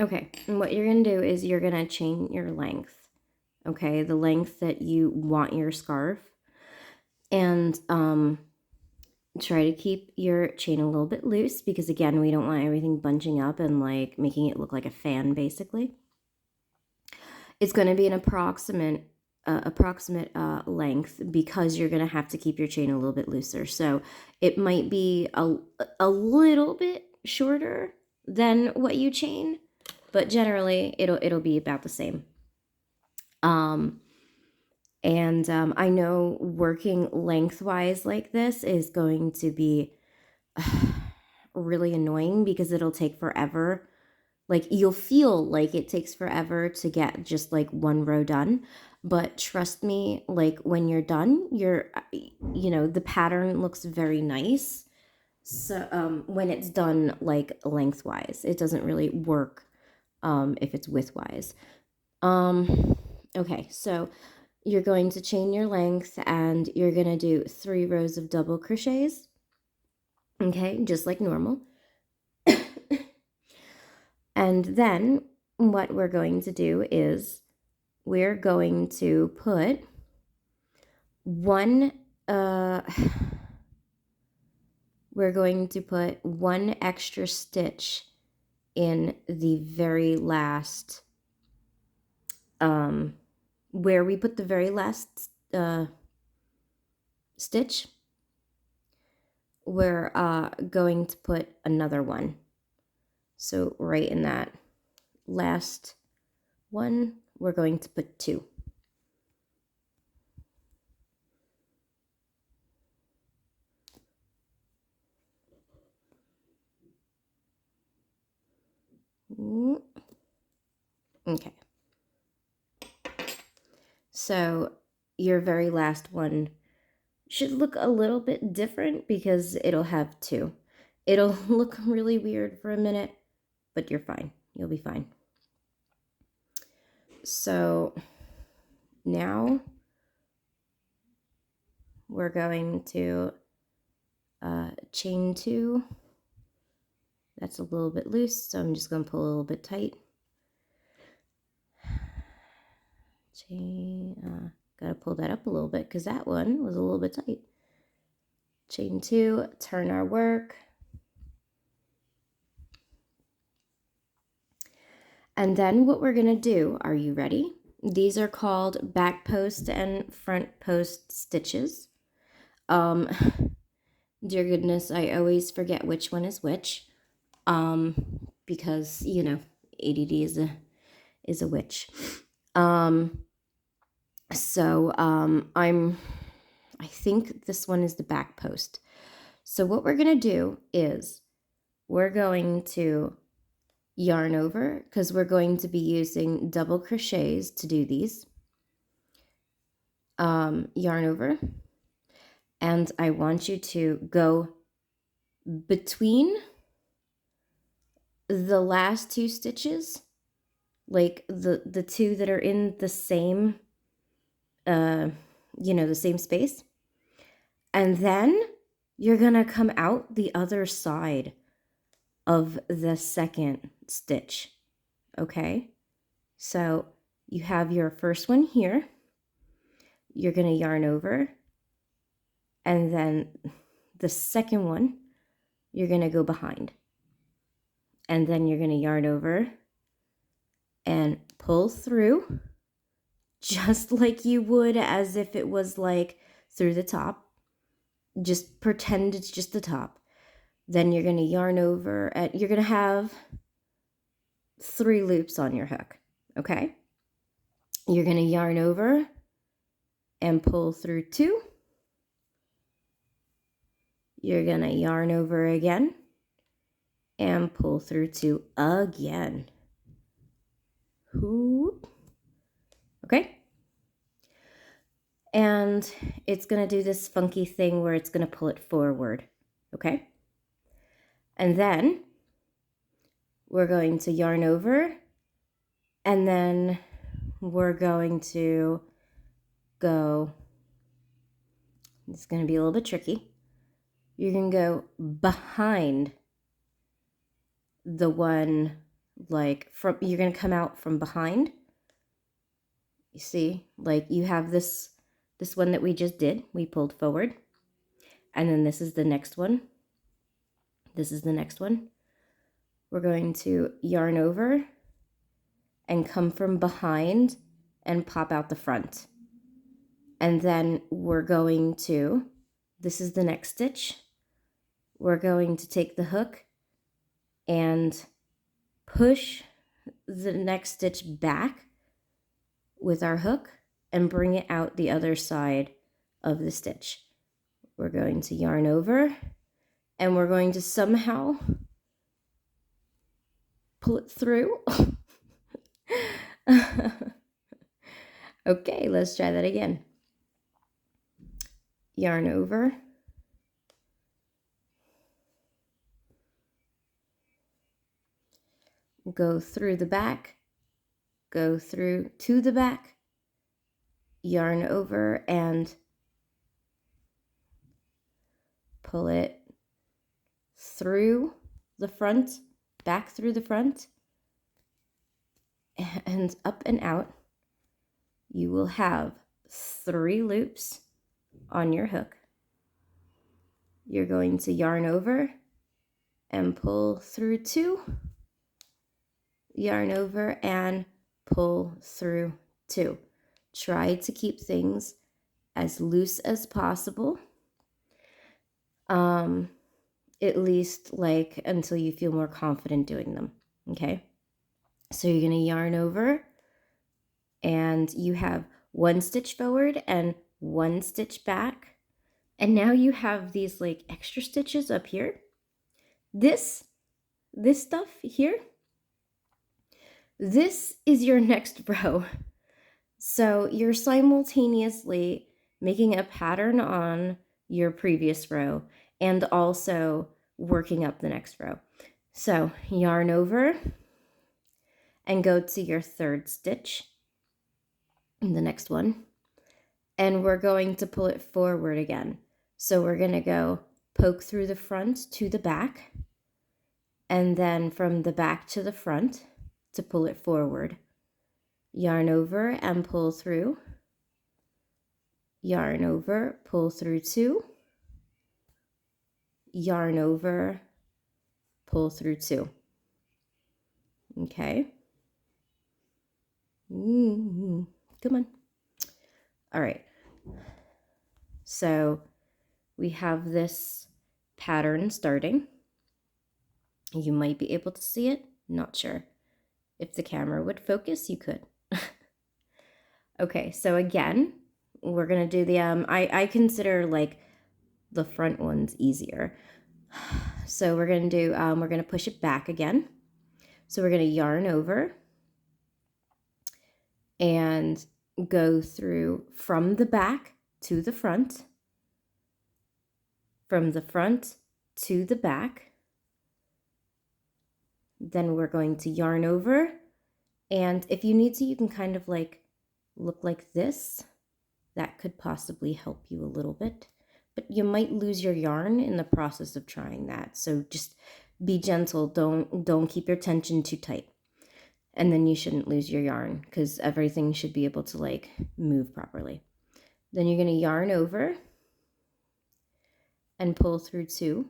Okay, and what you're going to do is you're going to chain your length, okay, the length that you want your scarf, and try to keep your chain a little bit loose because, again, we don't want everything bunching up and like making it look like a fan, basically. It's going to be an approximate length because you're going to have to keep your chain a little bit looser. So it might be a little bit shorter than what you chain, but generally it'll be about the same. I know working lengthwise like this is going to be really annoying because it'll take forever. Like, you'll feel like it takes forever to get just like one row done, but trust me, like when you're done, the pattern looks very nice. So when it's done like lengthwise, it doesn't really work if it's widthwise. Okay, so you're going to chain your length and you're going to do 3 rows of double crochets. Okay, just like normal. And then what we're going to do is we're going to put one extra stitch in the very last where we put the very last stitch. We're going to put another one. So right in that last one, we're going to put 2. Okay. So your very last one should look a little bit different because it'll have 2. It'll look really weird for a minute, but you're fine. You'll be fine. So now we're going to chain 2. That's a little bit loose, so I'm just going to pull a little bit tight. Chain, got to pull that up a little bit because that one was a little bit tight. Chain 2, turn our work. And then what we're going to do, are you ready? These are called back post and front post stitches. Dear goodness, I always forget which one is which. Because, ADD is a witch. I think this one is the back post. So what we're going to do is we're going to yarn over because we're going to be using double crochets to do these. Yarn over, and I want you to go between the last 2 stitches, like the 2 that are in the same the same space, and then you're gonna come out the other side of the second stitch. Okay, so you have your first one here, you're gonna yarn over, and then the second one you're gonna go behind, and then you're gonna yarn over and pull through just like you would as if it was like through the top. Just pretend it's just the top. Then you're going to yarn over, and you're going to have 3 loops on your hook, okay? You're going to yarn over and pull through 2. You're going to yarn over again and pull through 2 again. Okay? And it's going to do this funky thing where it's going to pull it forward, okay? And then we're going to yarn over, and then we're going to go, it's going to be a little bit tricky. You're going to go behind the one like you're going to come out from behind. You see, like you have this one that we just did, we pulled forward, and then this is the next one. This is the next one. We're going to yarn over and come from behind and pop out the front. And then we're going to, this is the next stitch. We're going to take the hook and push the next stitch back with our hook and bring it out the other side of the stitch. We're going to yarn over and we're going to somehow pull it through. Okay, let's try that again. Yarn over. Go through the back, go through to the back, yarn over and pull it through the front, back through the front, and up and out. You will have 3 loops on your hook. You're going to yarn over and pull through 2, yarn over and pull through 2. Try to keep things as loose as possible, at least like until you feel more confident doing them. Okay, so you're going to yarn over and you have 1 stitch forward and 1 stitch back, and now you have these like extra stitches up here. This stuff here, this is your next row. So you're simultaneously making a pattern on your previous row and also working up the next row. So yarn over and go to your 3rd stitch in the next one, and we're going to pull it forward again. So we're going to go poke through the front to the back, and then from the back to the front to pull it forward. Yarn over and pull through, yarn over, pull through 2, yarn over, pull through 2. Okay. Come on. All right. So we have this pattern starting. You might be able to see it, not sure. If the camera would focus, you could. Okay, so again, we're gonna do the, I consider like the front ones easier. So we're gonna do, we're gonna push it back again. So we're gonna yarn over and go through from the back to the front, from the front to the back. Then we're going to yarn over, and if you need to, you can kind of like look like this. That could possibly help you a little bit, but you might lose your yarn in the process of trying that. So just be gentle. Don't keep your tension too tight, and then you shouldn't lose your yarn because everything should be able to like move properly. Then you're going to yarn over and pull through 2,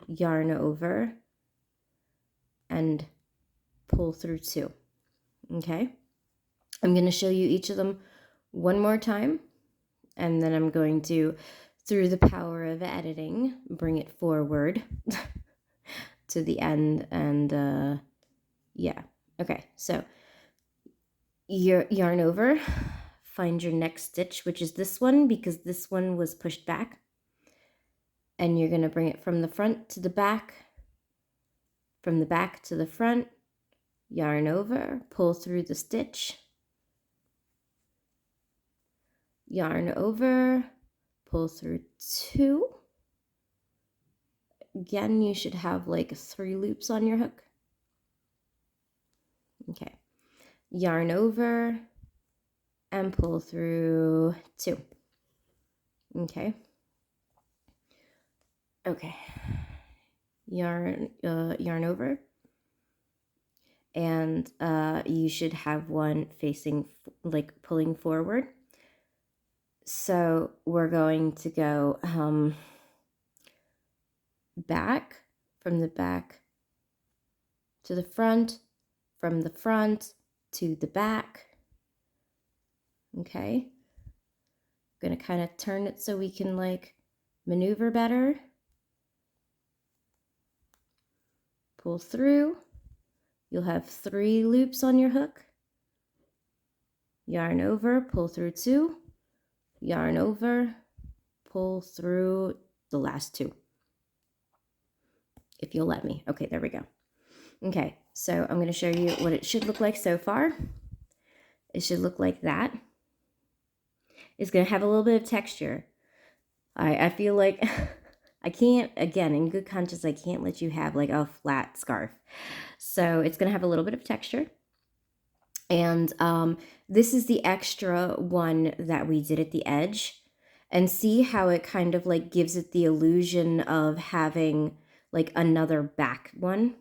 yarn over and pull through 2. Okay, I'm going to show you each of them one more time, and then I'm going to, through the power of editing, bring it forward to the end. And yeah, okay, so yarn over, find your next stitch, which is this one because this one was pushed back, and you're going to bring it from the front to the back, from the back to the front, yarn over, pull through the stitch, yarn over, pull through 2. Again, you should have like 3 loops on your hook. Okay, yarn over and pull through 2. Okay. Okay. Yarn over, and you should have one facing, like pulling forward. So we're going to go back, from the back to the front, from the front to the back. Okay. I'm going to kind of turn it so we can like maneuver better. Pull through. You'll have 3 loops on your hook. Yarn over, pull through 2. Yarn over, pull through the last 2. If you'll let me. Okay, there we go. Okay, so I'm going to show you what it should look like so far. It should look like that. It's going to have a little bit of texture. I feel like I can't, again, in good conscience, I can't let you have like a flat scarf. So it's going to have a little bit of texture. And this is the extra one that we did at the edge. And see how it kind of like gives it the illusion of having like another back one,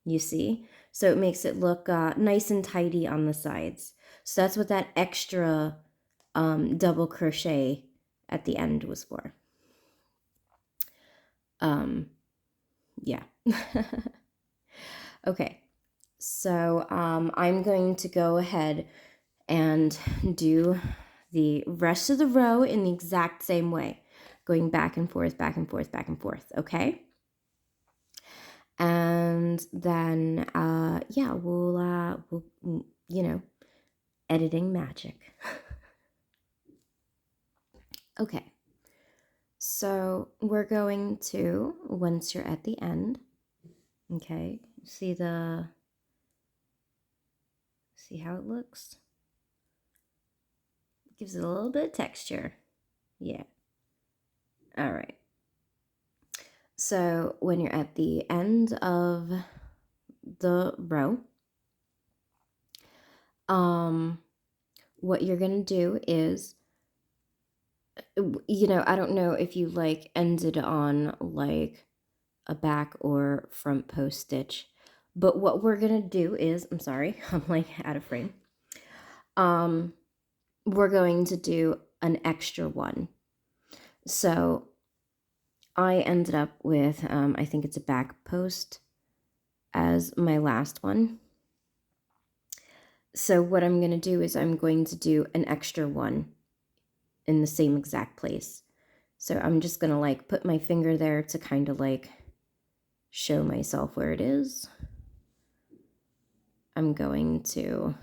you see? So it makes it look nice and tidy on the sides. So that's what that extra double crochet at the end was for. Yeah. Okay, so I'm going to go ahead and do the rest of the row in the exact same way, going back and forth, back and forth, back and forth, okay? And then, yeah, we'll, you know, editing magic. Okay, so we're going to, once you're at the end, okay, see how it looks? Gives it a little bit of texture. Yeah. All right. So when you're at the end of the row, what you're going to do is, you know, I don't know if you like ended on like a back or front post stitch, but what we're going to do is, I'm sorry, I'm like out of frame. We're going to do an extra one. So I ended up with, I think it's a back post as my last one. So what I'm going to do is I'm going to do an extra one in the same exact place. So I'm just going to like put my finger there to kind of like show myself where it is. I'm going to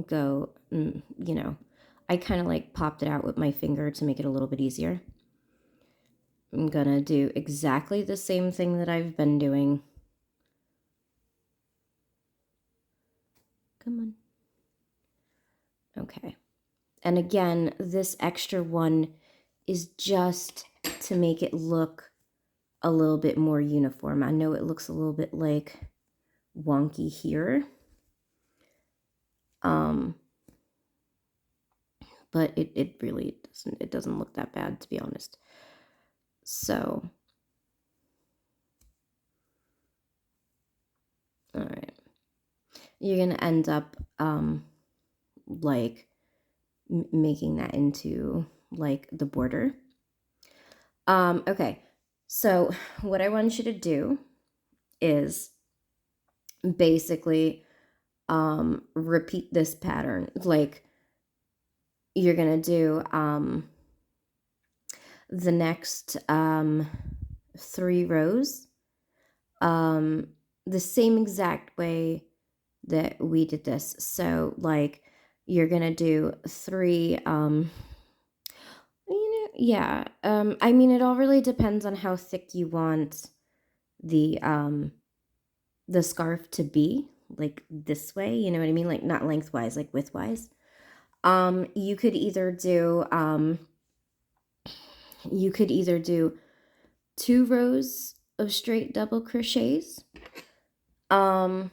go, you know, I kind of like popped it out with my finger to make it a little bit easier. I'm going to do exactly the same thing that I've been doing. Come on. Okay. And again, this extra one is just to make it look a little bit more uniform. I know it looks a little bit like wonky here. But it really doesn't look that bad, to be honest. So, all right. You're going to end up like making that into like the border. Okay. So, what I want you to do is basically repeat this pattern. Like you're going to do the next 3 rows the same exact way that we did this. So like you're going to do 3 yeah, I mean it all really depends on how thick you want the scarf to be, like this way, you know what I mean? Like not lengthwise, like widthwise. You could either do 2 rows of straight double crochets, or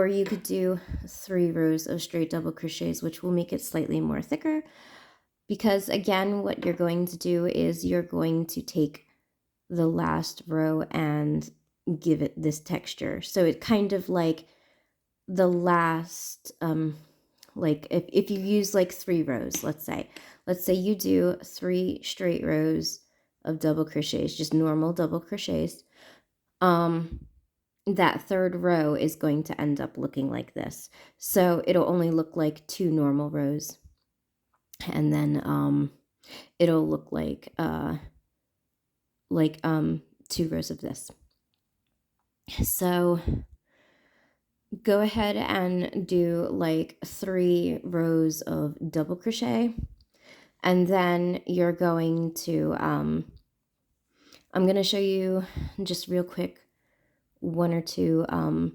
you could do 3 rows of straight double crochets, which will make it slightly more thicker, because again, what you're going to do is you're going to take the last row and give it this texture. So it kind of like the last, like if you use like 3 rows, let's say you do 3 straight rows of double crochets, just normal double crochets, that third row is going to end up looking like this. So it'll only look like 2 normal rows, and then it'll look like 2 rows of this. So go ahead and do like 3 rows of double crochet, and then you're going to I'm going to show you just real quick 1 or 2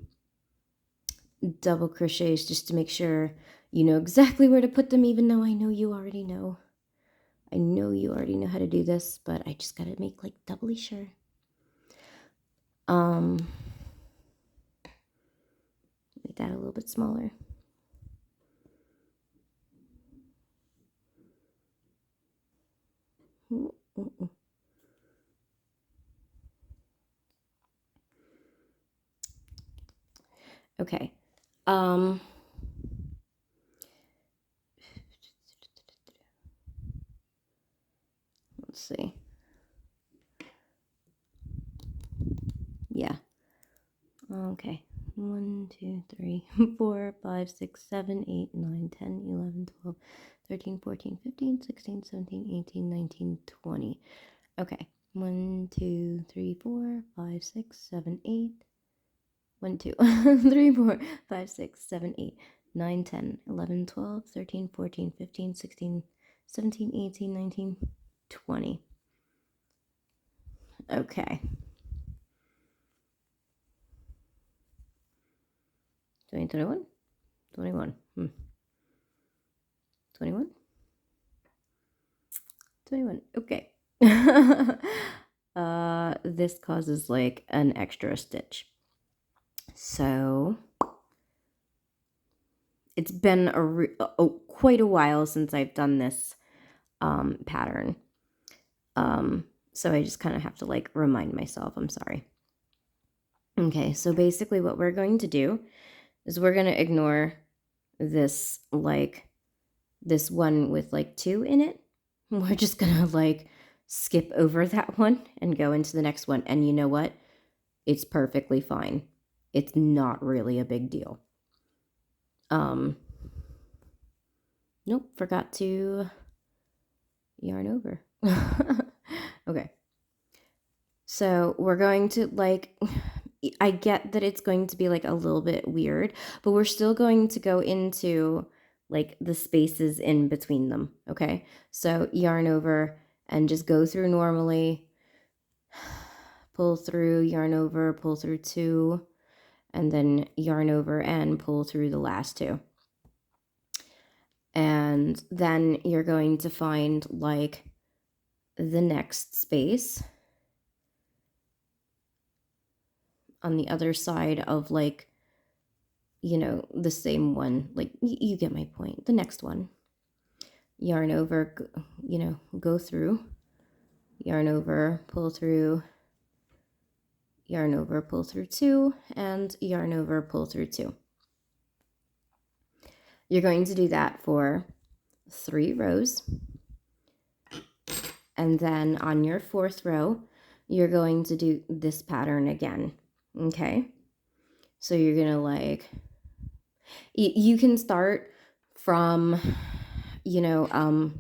double crochets just to make sure you know exactly where to put them, even though I know you already know. I know you already know how to do this, but I just got to make like doubly sure. Make that a little bit smaller. Okay. Let's see. Yeah. Okay. 1, 2, 3, 4, 5, 6, 7, 8, 9, 10, 11, 12, 13, 14, 15, 16, 17, 18, 19, 20. Okay. 1, 2, 3, 4, 5, 6, 7, 8. 1, 2, 3, 4, 5, 6, 7, 8, 9, 10, 11, 12, 13, 14, 15, 16, 17, 18, 19, 20. Okay. 21? 21. 21? 21. Okay. This causes like an extra stitch. So it's been quite a while since I've done this pattern. So I just kind of have to like remind myself. I'm sorry. Okay, so basically what we're going to do is we're going to ignore this this one with like 2 in it. We're just going to like skip over that one and go into the next one. And you know what? It's perfectly fine. It's not really a big deal. Nope, forgot to yarn over. Okay. So we're going to like, I get that it's going to be like a little bit weird, but we're still going to go into like the spaces in between them. Okay. So yarn over and just go through normally, pull through, yarn over, pull through 2, and then yarn over and pull through the last 2. And then you're going to find like the next space on the other side of like, you know, the same one. Like you get my point. The next one. Yarn over, you know, go through, yarn over, pull through, yarn over, pull through 2, and yarn over, pull through 2. You're going to do that for 3 rows. And then on your 4th row, you're going to do this pattern again. Okay? So you're going to like, you can start from, you know,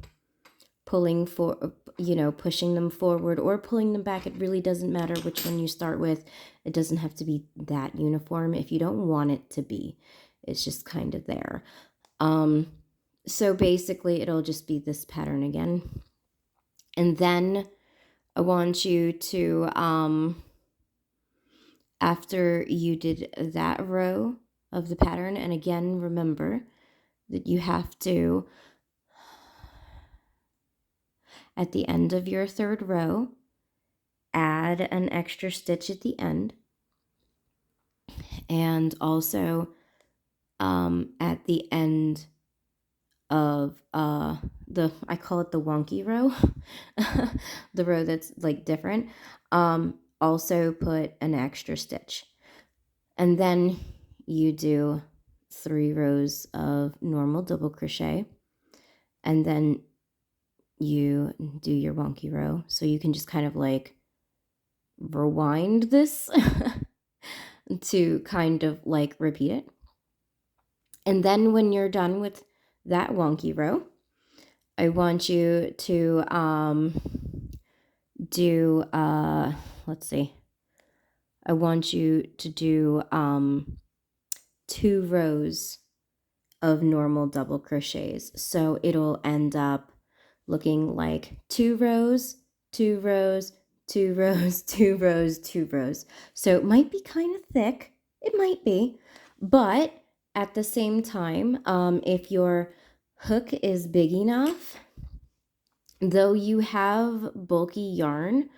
pulling for, you know, pushing them forward or pulling them back. It really doesn't matter which one you start with. It doesn't have to be that uniform if you don't want it to be. It's just kind of there. So basically it'll just be this pattern again. And then I want you to, after you did that row of the pattern, and again, remember that you have to, at the end of your 3rd row, add an extra stitch at the end. And also at the end of I call it the wonky row, the row that's like different. also put an extra stitch. And then you do 3 rows of normal double crochet, and then you do your wonky row. So you can just kind of like rewind this to kind of like repeat it. And then when you're done with that wonky row, I want you to do let's see. I want you to do 2 rows of normal double crochets. So it'll end up looking like 2 rows, 2 rows, 2 rows, 2 rows, 2 rows. So it might be kind of thick. It might be. But at the same time, if your hook is big enough, though you have bulky yarn,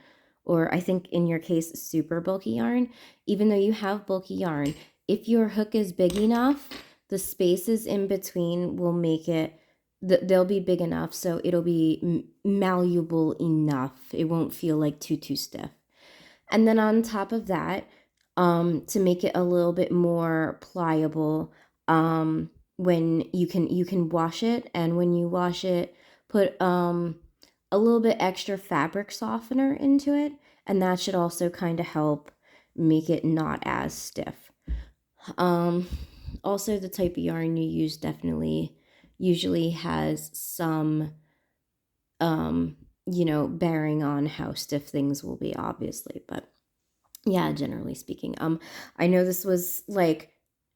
or I think in your case, super bulky yarn, even though you have bulky yarn, if your hook is big enough, the spaces in between will make it, they'll be big enough so it'll be malleable enough. It won't feel like too stiff. And then on top of that, to make it a little bit more pliable, when you can wash it, and when you wash it, put a little bit extra fabric softener into it, and that should also kind of help make it not as stiff. Also, the type of yarn you use definitely usually has some bearing on how stiff things will be, obviously, but yeah, generally speaking. I know this was like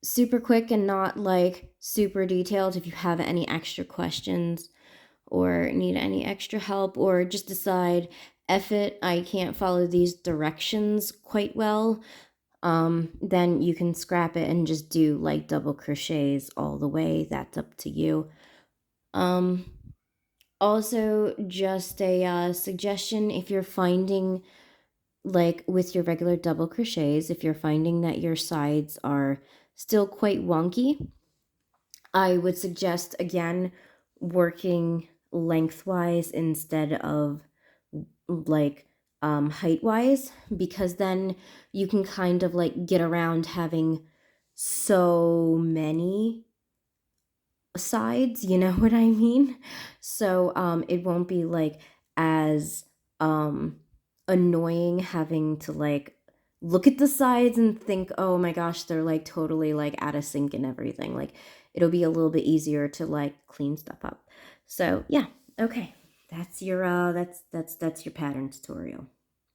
super quick and not like super detailed. If you have any extra questions or need any extra help, or just decide, F it, I can't follow these directions quite well, then you can scrap it and just do like double crochets all the way. That's up to you. Also, just a suggestion, if you're finding, like with your regular double crochets, if you're finding that your sides are still quite wonky, I would suggest, again, working lengthwise instead of like height wise, because then you can kind of like get around having so many sides, you know what I mean? So it won't be like as annoying having to like look at the sides and think, oh my gosh, they're like totally like out of sync and everything. Like it'll be a little bit easier to like clean stuff up. So yeah, okay. That's your that's your pattern tutorial.